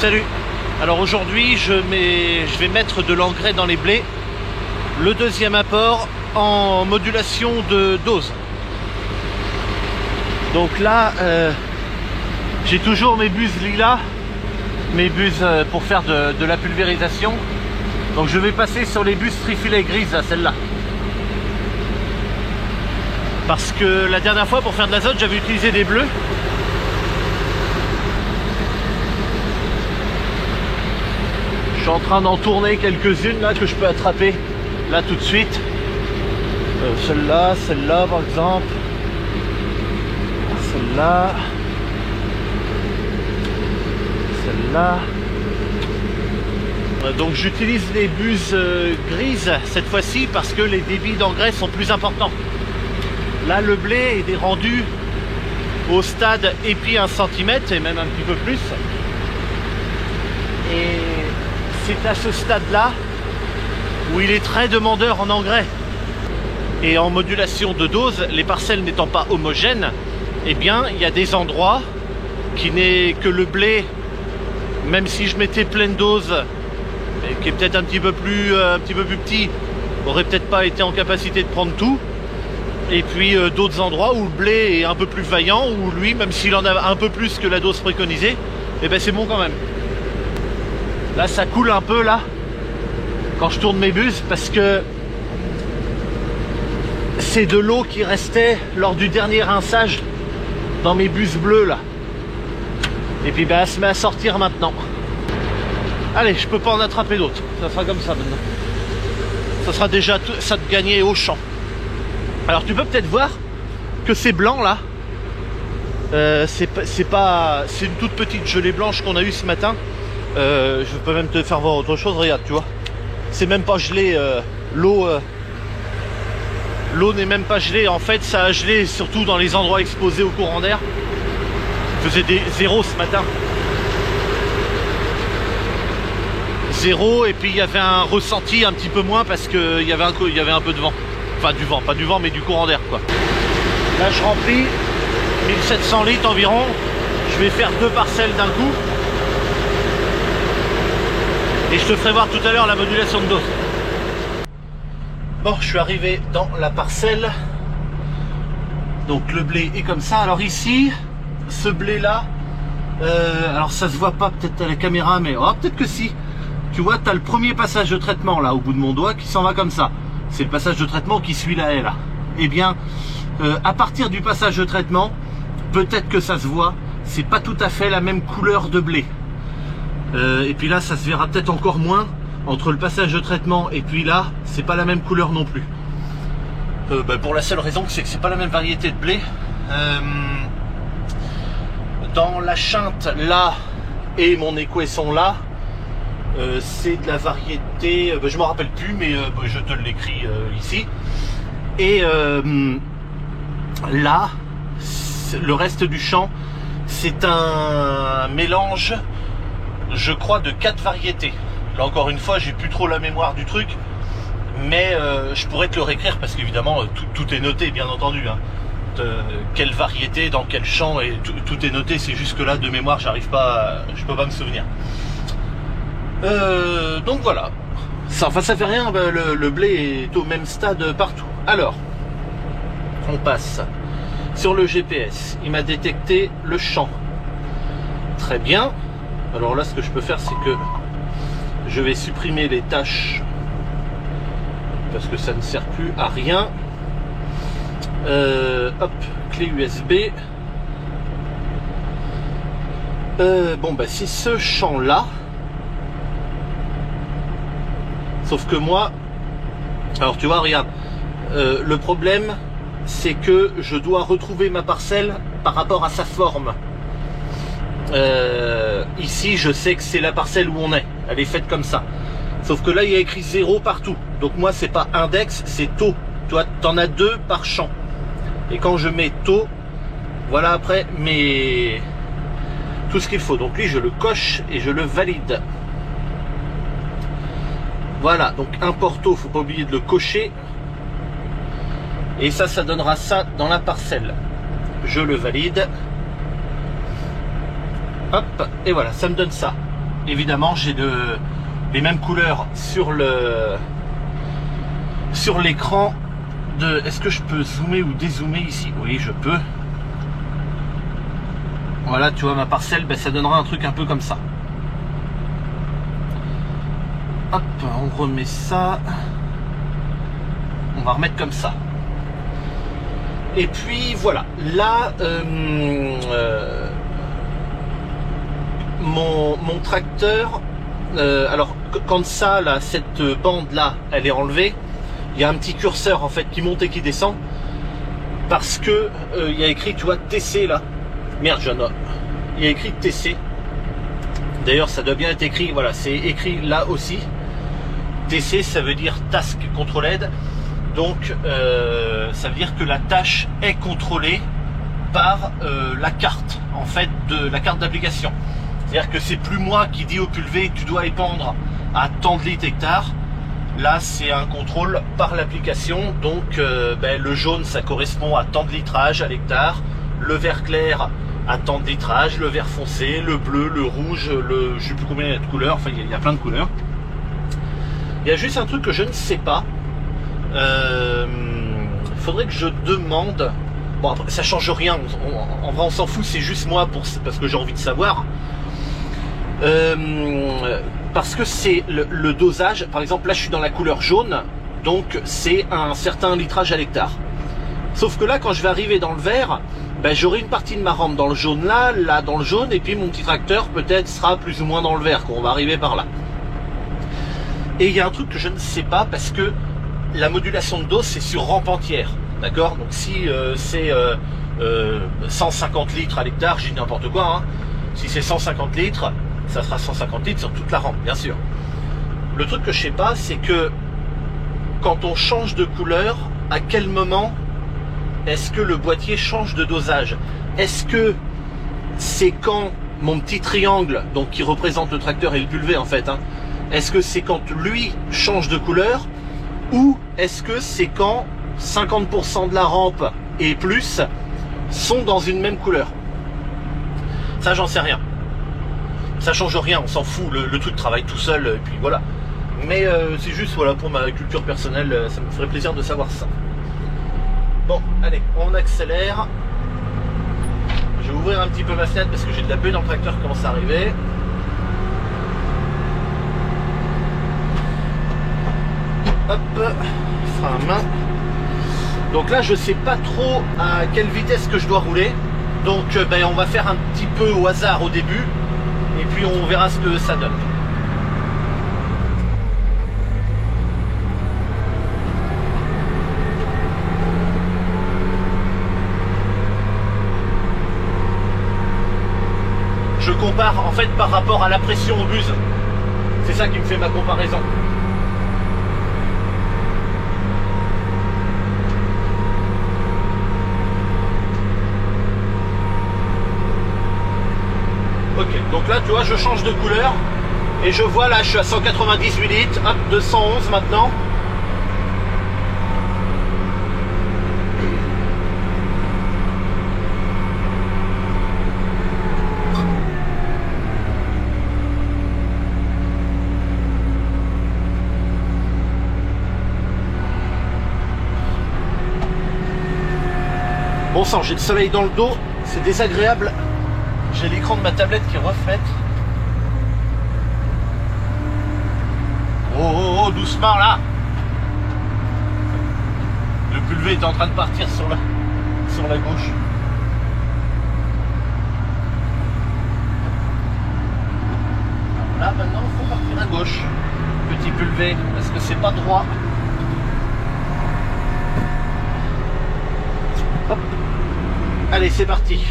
Salut. Alors aujourd'hui je vais mettre de l'engrais dans les blés. Le deuxième apport en modulation de dose. Donc là j'ai toujours mes buses lilas, mes buses pour faire de la pulvérisation. Donc je vais passer sur les buses trifilet grises, à celle-là. Parce que la dernière fois pour faire de l'azote j'avais utilisé des bleus. Je suis en train d'en tourner quelques-unes là que je peux attraper là tout de suite. Celle-là par exemple. Celle-là. Celle-là. Donc j'utilise les buses grises cette fois-ci parce que les débits d'engrais sont plus importants. Là le blé est rendu au stade épi 1 cm et même un petit peu plus. Et c'est à ce stade-là où il est très demandeur en engrais. Et en modulation de dose, les parcelles n'étant pas homogènes, eh bien, il y a des endroits qui n'est que le blé, même si je mettais pleine dose, qui est peut-être un petit peu plus petit, aurait peut-être pas été en capacité de prendre tout. Et puis d'autres endroits où le blé est un peu plus vaillant, où lui, même s'il en a un peu plus que la dose préconisée, eh ben c'est bon quand même. Là ça coule un peu là quand je tourne mes buses parce que c'est de l'eau qui restait lors du dernier rinçage dans mes buses bleues là. Et puis ben, elle se met à sortir maintenant. Allez, je peux pas en attraper d'autres, ça sera comme ça maintenant. Ça sera déjà ça de gagner au champ. Alors tu peux peut-être voir que ces blancs là, c'est une toute petite gelée blanche qu'on a eue ce matin. Je peux même te faire voir autre chose, regarde, tu vois, c'est même pas gelé, l'eau n'est même pas gelée, en fait ça a gelé surtout dans les endroits exposés au courant d'air. Il faisait des 0 ce matin, 0, et puis il y avait un ressenti un petit peu moins parce qu'il y avait un peu de vent, enfin du vent, pas du vent mais du courant d'air quoi. Là je remplis 1700 litres environ, je vais faire 2 parcelles d'un coup. Et je te ferai voir tout à l'heure la modulation de dose. Bon, je suis arrivé dans la parcelle. Donc le blé est comme ça. Alors ici, ce blé là, alors ça se voit pas peut-être à la caméra, mais oh, peut-être que si. Tu vois, tu as le premier passage de traitement là au bout de mon doigt qui s'en va comme ça. C'est le passage de traitement qui suit la haie là. Eh bien, à partir du passage de traitement, peut-être que ça se voit, c'est pas tout à fait la même couleur de blé. Et puis là ça se verra peut-être encore moins entre le passage de traitement et puis là c'est pas la même couleur non plus, pour la seule raison que c'est pas la même variété de blé. Dans la chinte là et mon équesson là, c'est de la variété, je me rappelle plus mais je te l'écris ici. Et là le reste du champ c'est un mélange, je crois, de 4 variétés. Là encore une fois j'ai plus trop la mémoire du truc, mais je pourrais te le réécrire parce qu'évidemment tout est noté bien entendu, hein. Quelle variété, dans quel champ, et tout est noté, c'est juste que là de mémoire je peux pas me souvenir. Donc voilà, ça fait rien, le blé est au même stade partout. Alors on passe sur le GPS, il m'a détecté le champ, très bien. Alors là ce que je peux faire c'est que je vais supprimer les tâches parce que ça ne sert plus à rien. Hop, clé USB. Bon bah c'est ce champ là, sauf que moi, alors tu vois regarde, le problème c'est que je dois retrouver ma parcelle par rapport à sa forme. Ici je sais que c'est la parcelle où on est, elle est faite comme ça, sauf que là il y a écrit 0 partout, donc moi c'est pas index, c'est taux. Toi t'en as 2 par champ, et quand je mets taux, voilà après tout ce qu'il faut. Donc lui je le coche et je le valide. Voilà, donc import taux, faut pas oublier de le cocher, et ça donnera ça dans la parcelle. Je le valide. Hop, et voilà, ça me donne ça. évidemment j'ai les mêmes couleurs sur l'écran de... Est-ce que je peux zoomer ou dézoomer ici? Oui, je peux. Voilà, tu vois ma parcelle, ben, ça donnera un truc un peu comme ça. Hop, on remet ça. On va remettre comme ça. Et puis voilà, là, mon tracteur, alors quand ça, là, cette bande là, elle est enlevée, il y a un petit curseur en fait qui monte et qui descend, parce que il y a écrit, tu vois, TC là. Merde, il y a écrit TC. D'ailleurs, ça doit bien être écrit, voilà, c'est écrit là aussi. TC, ça veut dire Task Controlled. Donc, ça veut dire que la tâche est contrôlée par la carte, en fait, de la carte d'application. C'est-à-dire que c'est plus moi qui dis au pulvé, tu dois épandre à tant de litres hectares. Là, c'est un contrôle par l'application. Donc, ben, le jaune, ça correspond à tant de litrage à l'hectare. Le vert clair à tant de litrage. Le vert foncé, le bleu, le rouge, je sais plus combien il y a de couleurs. Enfin, il y a plein de couleurs. Il y a juste un truc que je ne sais pas. Faudrait que je demande. Bon, après, ça change rien. En vrai, on s'en fout. C'est juste moi parce que j'ai envie de savoir. Parce que c'est le dosage. Par exemple, là, je suis dans la couleur jaune, donc c'est un certain litrage à l'hectare. Sauf que là, quand je vais arriver dans le vert, ben, j'aurai une partie de ma rampe dans le jaune là dans le jaune, et puis mon petit tracteur peut-être sera plus ou moins dans le vert quand on va arriver par là. Et il y a un truc que je ne sais pas, parce que la modulation de dose, c'est sur rampe entière, d'accord? Donc si c'est 150 litres à l'hectare, j'ai n'importe quoi, hein. Si c'est 150 litres, ça sera 150 litres sur toute la rampe, bien sûr. Le truc que je sais pas, c'est que quand on change de couleur, à quel moment est-ce que le boîtier change de dosage? Est-ce que c'est quand mon petit triangle, donc qui représente le tracteur et le pulvé en fait, hein, est-ce que c'est quand lui change de couleur, ou est-ce que c'est quand 50% de la rampe et plus sont dans une même couleur? Ça, j'en sais rien. Ça change rien, on s'en fout, le truc travaille tout seul, et puis voilà. Mais c'est juste, voilà, pour ma culture personnelle, ça me ferait plaisir de savoir ça. Bon, allez, on accélère. Je vais ouvrir un petit peu ma fenêtre parce que j'ai de la buée dans le tracteur qui commence à arriver. Hop, frein à main. Donc là, je sais pas trop à quelle vitesse que je dois rouler. Donc ben, on va faire un petit peu au hasard au début. Et puis on verra ce que ça donne. Je compare en fait par rapport à la pression au buse. C'est ça qui me fait ma comparaison. Ok, donc là tu vois, je change de couleur et je vois là, je suis à 198 litres, hop, 211 maintenant. Bon sang, j'ai le soleil dans le dos, c'est désagréable. J'ai l'écran de ma tablette qui reflète. Oh, oh, oh, doucement là. Le pulvé est en train de partir sur la gauche. Là maintenant il faut partir à gauche. Petit pulvé, parce que c'est pas droit. Hop. Allez, c'est parti.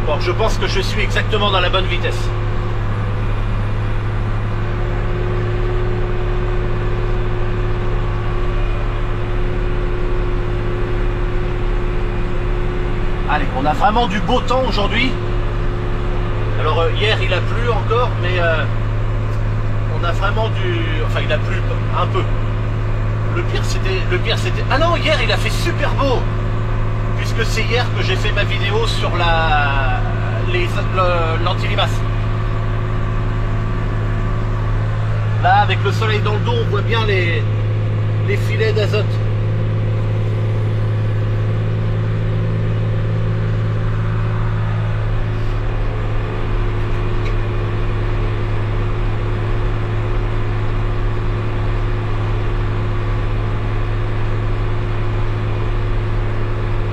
Bon, je pense que je suis exactement dans la bonne vitesse. Allez, on a vraiment du beau temps aujourd'hui. Alors hier il a plu encore, mais on a vraiment vraiment du... Enfin, il a plu un peu. Le pire, c'était... Ah non, hier, il a fait super beau. Puisque c'est hier que j'ai fait ma vidéo sur l'anti-limace. Là, avec le soleil dans le dos, on voit bien les filets d'azote.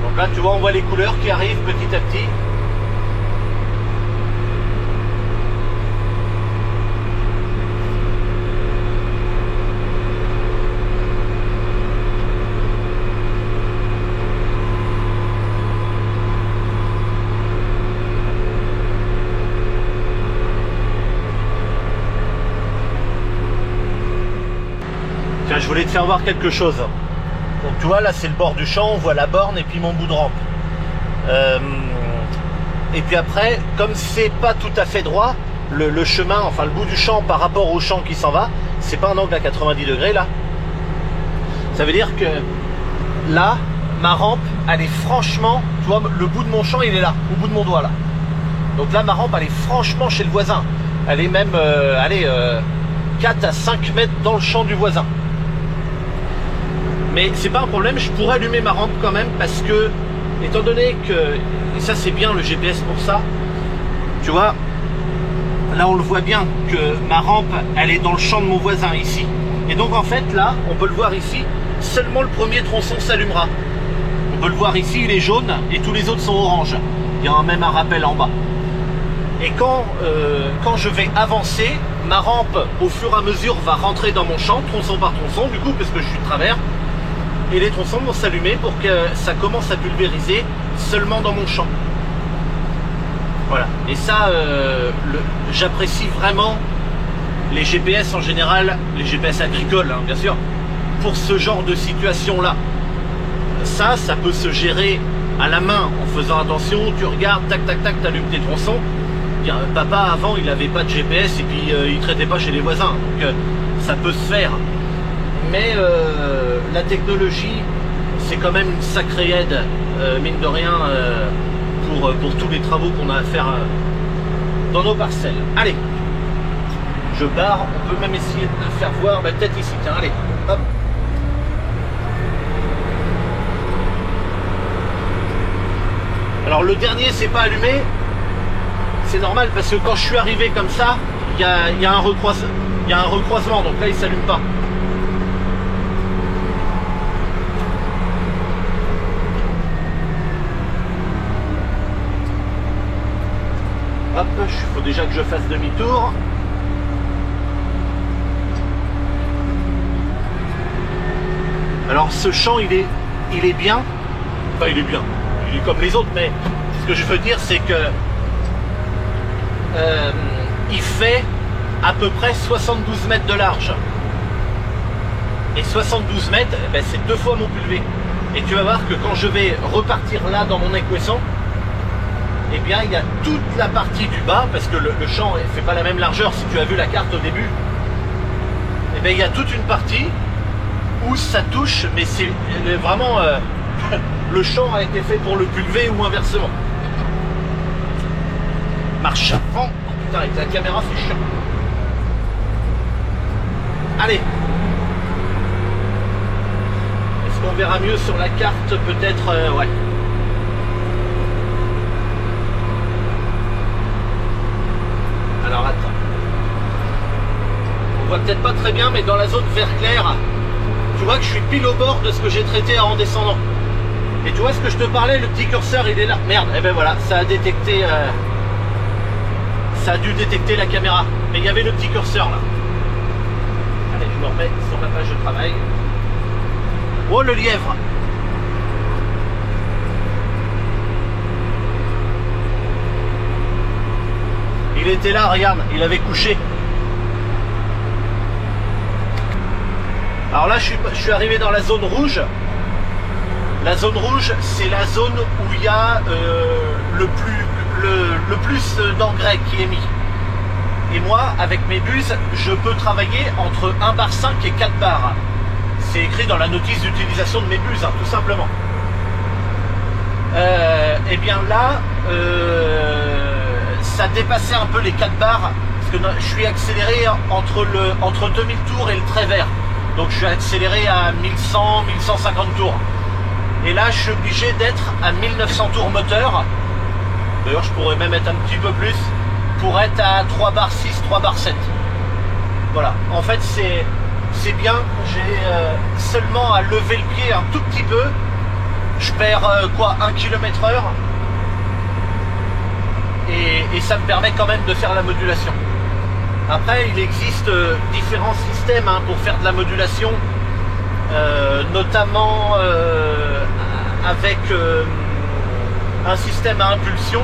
Donc là, tu vois, on voit les couleurs qui arrivent petit à petit. Tiens, je voulais te faire voir quelque chose. Donc tu vois, là c'est le bord du champ, on voit la borne et puis mon bout de rampe. Et puis après, comme c'est pas tout à fait droit, le chemin, enfin le bout du champ par rapport au champ qui s'en va, c'est pas un angle à 90 degrés là. Ça veut dire que là, ma rampe, elle est franchement, tu vois, le bout de mon champ il est là, au bout de mon doigt là. Donc là, ma rampe elle est franchement chez le voisin. Elle est même, 4 à 5 mètres dans le champ du voisin. Mais c'est pas un problème, je pourrais allumer ma rampe quand même parce que, étant donné que, et ça c'est bien le GPS pour ça, tu vois, là on le voit bien que ma rampe elle est dans le champ de mon voisin ici. Et donc en fait là, on peut le voir ici, seulement le premier tronçon s'allumera. On peut le voir ici, il est jaune et tous les autres sont orange. Il y a même un rappel en bas. Et quand je vais avancer, ma rampe au fur et à mesure va rentrer dans mon champ, tronçon par tronçon du coup, parce que je suis de travers. Et les tronçons vont s'allumer pour que ça commence à pulvériser seulement dans mon champ. Voilà. Et ça, j'apprécie vraiment les GPS en général, les GPS agricoles, hein, bien sûr, pour ce genre de situation-là. Ça peut se gérer à la main en faisant attention. Tu regardes, tac, tac, tac, tu allumes tes tronçons. Papa, avant, il n'avait pas de GPS et puis il ne traitait pas chez les voisins. Donc, ça peut se faire. Mais la technologie, c'est quand même une sacrée aide, mine de rien, pour tous les travaux qu'on a à faire dans nos parcelles. Allez, je pars, on peut même essayer de le faire voir, peut-être ici, tiens, allez, hop. Alors le dernier, c'est pas allumé, c'est normal parce que quand je suis arrivé comme ça, il y a un recroisement, donc là il s'allume pas. Hop, il faut déjà que je fasse demi-tour. Alors ce champ il est bien. Enfin il est bien. Il est comme les autres, mais ce que je veux dire c'est que il fait à peu près 72 mètres de large. Et 72 mètres, c'est 2 fois mon pulvé. Et tu vas voir que quand je vais repartir là dans mon équesson, eh bien il y a toute la partie du bas, parce que le champ ne fait pas la même largeur si tu as vu la carte au début. Eh bien il y a toute une partie où ça touche, mais c'est vraiment le champ a été fait pour le pulvé ou inversement. Marche avant. Oh, putain, avec la caméra c'est chiant. Allez. Est-ce qu'on verra mieux sur la carte peut-être ouais. Alors attends. On voit peut-être pas très bien, mais dans la zone vert clair, tu vois que je suis pile au bord de ce que j'ai traité en descendant. Et tu vois ce que je te parlais, le petit curseur il est là. Merde, et ben voilà, ça a détecté. Ça a dû détecter la caméra. Mais il y avait le petit curseur là. Allez, je me remets sur la page de travail. Oh le lièvre! Il était là, regarde, il avait couché. Alors là, je suis arrivé dans la zone rouge. La zone rouge, c'est la zone où il y a le plus d'engrais qui est mis. Et moi, avec mes buses, je peux travailler entre 1 bar 5 et 4 bars. C'est écrit dans la notice d'utilisation de mes buses, hein, tout simplement. Et bien là, ça dépassait un peu les 4 bars, parce que je suis accéléré entre 2000 tours et le trait vert. Donc je suis accéléré à 1100, 1150 tours. Et là, je suis obligé d'être à 1900 tours moteur. D'ailleurs, je pourrais même être un petit peu plus pour être à 3 bar 6, 3 bar 7. Voilà. En fait, c'est bien. J'ai seulement à lever le pied un tout petit peu. Je perds quoi, 1 km/h. Et ça me permet quand même de faire la modulation. Après, il existe différents systèmes hein, pour faire de la modulation. Notamment avec un système à impulsion.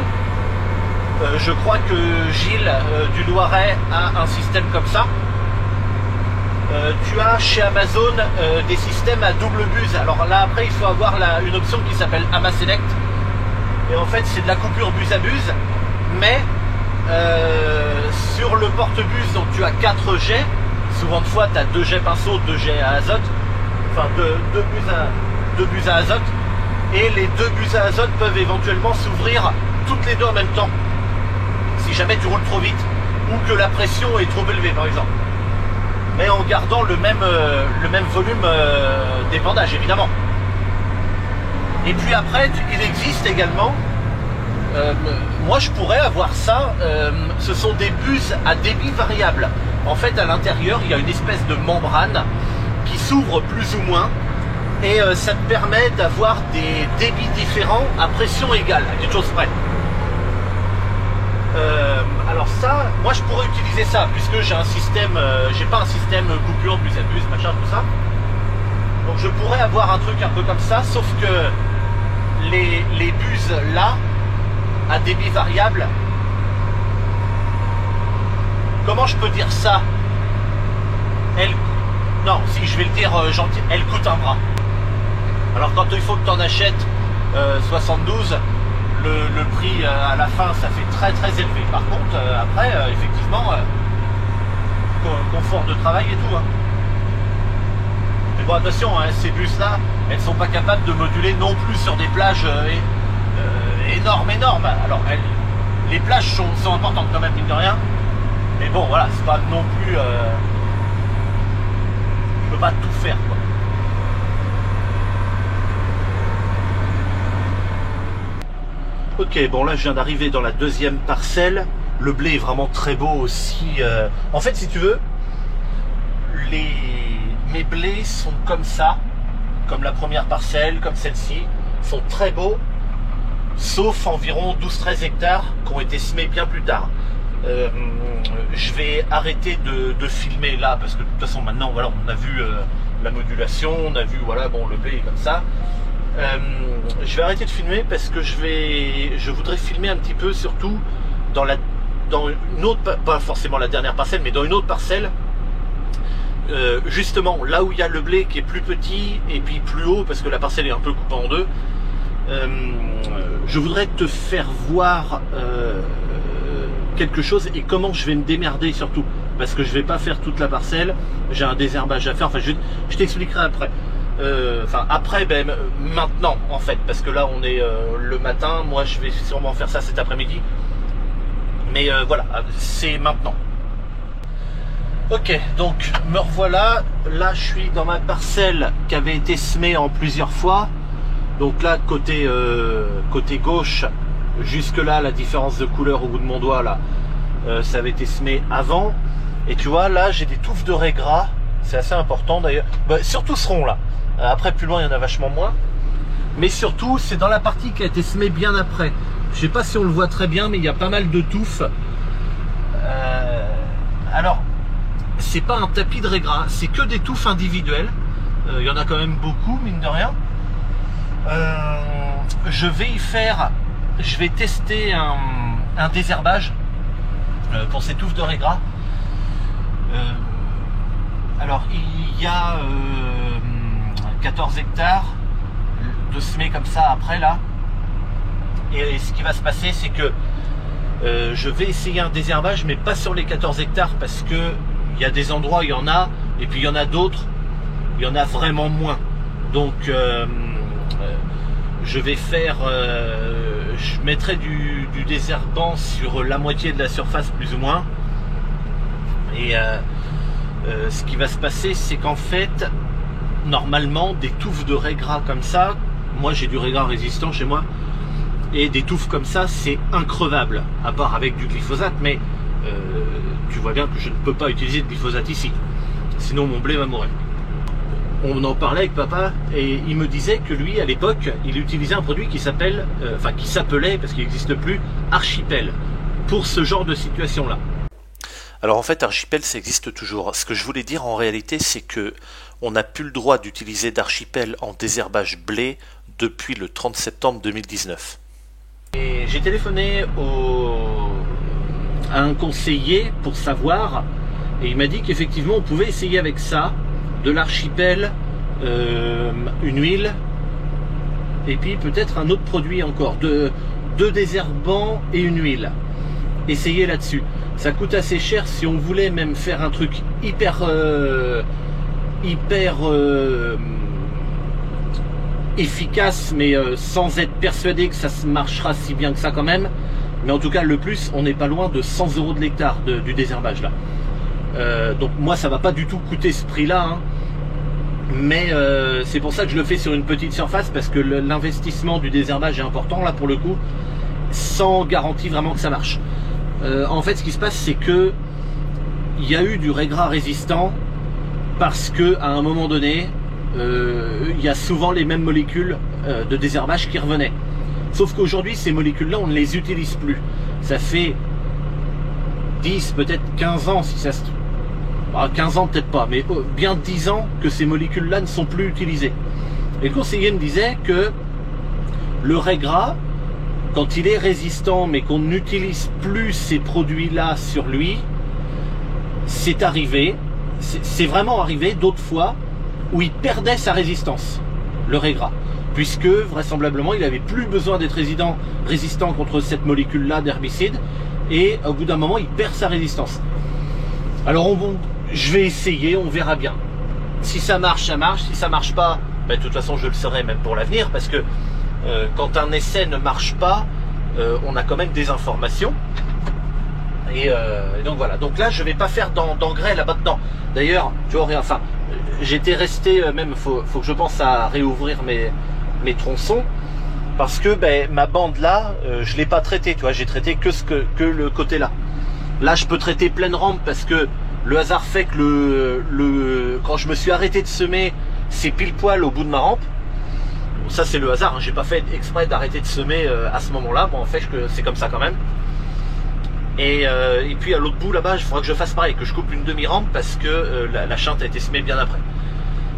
Je crois que Gilles du Loiret a un système comme ça. Tu as chez Amazon des systèmes à double buse. Alors là après il faut avoir une option qui s'appelle AMA Select. Et en fait c'est de la coupure buse à buse. Mais sur le porte-buse, donc tu as 4 jets. Souvent de fois tu as 2 jets pinceau, 2 jets à azote. Enfin 2 buses à azote. Et les 2 buses à azote peuvent éventuellement s'ouvrir toutes les deux en même temps. Si jamais tu roules trop vite. Ou que la pression est trop élevée par exemple. Mais en gardant le même volume d'épandage évidemment. Et puis après il existe également, moi je pourrais avoir ça, ce sont des buses à débit variable. En fait à l'intérieur il y a une espèce de membrane qui s'ouvre plus ou moins et ça te permet d'avoir des débits différents à pression égale, à quelque chose près. Alors ça, moi je pourrais utiliser ça puisque j'ai un système, j'ai pas un système coupure, buse à buse, machin, tout ça. Donc je pourrais avoir un truc un peu comme ça, sauf que les buses là, à débit variable, comment je peux dire ça? Non, si je vais le dire gentil, elle coûte un bras. Alors quand il faut que tu en achètes 72, le prix à la fin ça fait très très élevé. Par contre après effectivement confort de travail et tout hein. Mais bon attention hein, ces bus là elles sont pas capables de moduler non plus sur des plages énormes. Alors les plages sont importantes quand même mine de rien. Mais bon voilà, c'est pas non plus je peux pas tout faire quoi. Ok, bon là je viens d'arriver dans la deuxième parcelle. Le blé est vraiment très beau aussi. En fait, si tu veux, mes blés sont comme ça, comme la première parcelle, comme celle-ci, sont très beaux, sauf environ 12-13 hectares qui ont été semés bien plus tard. Je vais arrêter de filmer là, parce que de toute façon maintenant, voilà, on a vu la modulation, on a vu, voilà, bon, le blé est comme ça. Je vais arrêter de filmer parce que je voudrais filmer un petit peu surtout dans une autre, pas forcément la dernière parcelle, mais dans une autre parcelle, justement là où il y a le blé qui est plus petit et puis plus haut parce que la parcelle est un peu coupée en deux. Je voudrais te faire voir quelque chose et comment je vais me démerder surtout parce que je vais pas faire toute la parcelle, j'ai un désherbage à faire, enfin je t'expliquerai après. Enfin après maintenant en fait parce que là on est le matin, moi je vais sûrement faire ça cet après-midi mais voilà c'est maintenant. Ok, donc me revoilà, là je suis dans ma parcelle qui avait été semée en plusieurs fois. Donc là côté gauche, jusque là la différence de couleur au bout de mon doigt là, ça avait été semé avant. Et tu vois là j'ai des touffes de raies gras, c'est assez important d'ailleurs, surtout ce rond là. Après plus loin il y en a vachement moins. Mais surtout c'est dans la partie qui a été semée bien après. Je sais pas si on le voit très bien mais il y a pas mal de touffes. Alors c'est pas un tapis de raies gras, c'est que des touffes individuelles. Il y en a quand même beaucoup mine de rien. Je vais tester un désherbage pour ces touffes de raies gras. Alors il y a 14 hectares de semer comme ça après là. Et ce qui va se passer c'est que je vais essayer un désherbage, mais pas sur les 14 hectares, parce que il y a des endroits où il y en a, et puis il y en a d'autres, il y en a vraiment moins. Donc je vais faire, je mettrai du désherbant sur la moitié de la surface plus ou moins. Et ce qui va se passer, c'est qu'en fait, normalement, des touffes de raies gras comme ça, moi j'ai du raies gras résistant chez moi, et des touffes comme ça, c'est increvable, à part avec du glyphosate, mais tu vois bien que je ne peux pas utiliser de glyphosate ici, sinon mon blé va mourir. On en parlait avec papa et il me disait que lui, à l'époque, il utilisait un produit qui s'appelle, qui s'appelait, parce qu'il n'existe plus, Archipel, pour ce genre de situation-là. Alors en fait, Archipel, ça existe toujours. Ce que je voulais dire en réalité, c'est que on n'a plus le droit d'utiliser d'Archipel en désherbage blé depuis le 30 septembre 2019. Et j'ai téléphoné à un conseiller pour savoir, et il m'a dit qu'effectivement on pouvait essayer avec ça, de l'Archipel, une huile, et puis peut-être un autre produit encore, deux désherbants et une huile. Essayez là-dessus. Ça coûte assez cher si on voulait même faire un truc hyper efficace, mais sans être persuadé que ça marchera si bien que ça quand même. Mais en tout cas, le plus, on n'est pas loin de 100 € de l'hectare du désherbage là. Donc moi, ça va pas du tout coûter ce prix-là, hein. Mais c'est pour ça que je le fais sur une petite surface, parce que l'investissement du désherbage est important là pour le coup, sans garantie vraiment que ça marche. En fait, ce qui se passe, c'est que il y a eu du raies gras résistant parce que à un moment donné, il y a souvent les mêmes molécules de désherbage qui revenaient. Sauf qu'aujourd'hui, ces molécules-là, on ne les utilise plus. Ça fait 10, peut-être 15 ans, si ça se... 15 ans peut-être pas, mais bien 10 ans que ces molécules-là ne sont plus utilisées. Et le conseiller me disait que le raies gras, quand il est résistant mais qu'on n'utilise plus ces produits-là sur lui, c'est arrivé, c'est vraiment arrivé d'autres fois où il perdait sa résistance, le raies gras, puisque vraisemblablement il n'avait plus besoin d'être résistant contre cette molécule-là d'herbicide, et au bout d'un moment il perd sa résistance. Alors je vais essayer, on verra bien. Si ça marche, ça marche. Si ça marche pas, ben, de toute façon je le saurai même pour l'avenir, parce que quand un essai ne marche pas, on a quand même des informations. Et donc voilà. Donc là, je vais pas faire d'engrais là-bas dedans. D'ailleurs, tu vois, enfin, j'étais resté même. Faut que je pense à réouvrir mes tronçons, parce que ben, ma bande là, je l'ai pas traitée. Tu vois, j'ai traité que le côté là. Là, je peux traiter pleine rampe parce que le hasard fait que quand je me suis arrêté de semer, c'est pile poil au bout de ma rampe. Ça c'est le hasard, hein. J'ai pas fait exprès d'arrêter de semer à ce moment là, bon en fait c'est comme ça quand même. Et puis à l'autre bout là-bas, il faudra que je fasse pareil, que je coupe une demi-rampe, parce que la chante a été semée bien après.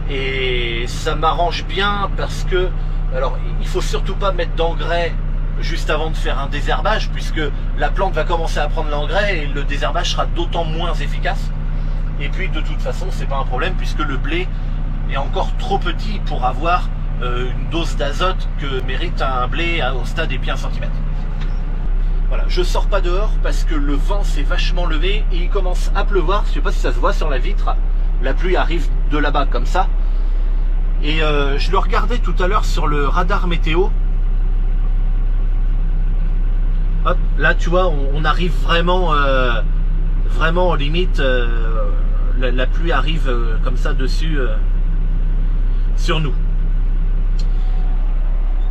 Et ça m'arrange bien parce que, alors il faut surtout pas mettre d'engrais juste avant de faire un désherbage, puisque la plante va commencer à prendre l'engrais et le désherbage sera d'autant moins efficace. Et puis de toute façon c'est pas un problème, puisque le blé est encore trop petit pour avoir une dose d'azote que mérite un blé au stade des pieds 1 cm. Voilà, je sors pas dehors parce que le vent s'est vachement levé et il commence à pleuvoir. Je sais pas si ça se voit sur la vitre, la pluie arrive de là-bas comme ça. Et je le regardais tout à l'heure sur le radar météo. Hop, là tu vois, on arrive vraiment en limite, la pluie arrive comme ça dessus sur nous.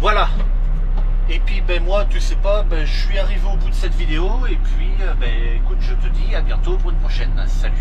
Voilà. Et puis ben moi, tu sais pas, ben, je suis arrivé au bout de cette vidéo, et puis ben écoute, je te dis à bientôt pour une prochaine. Salut.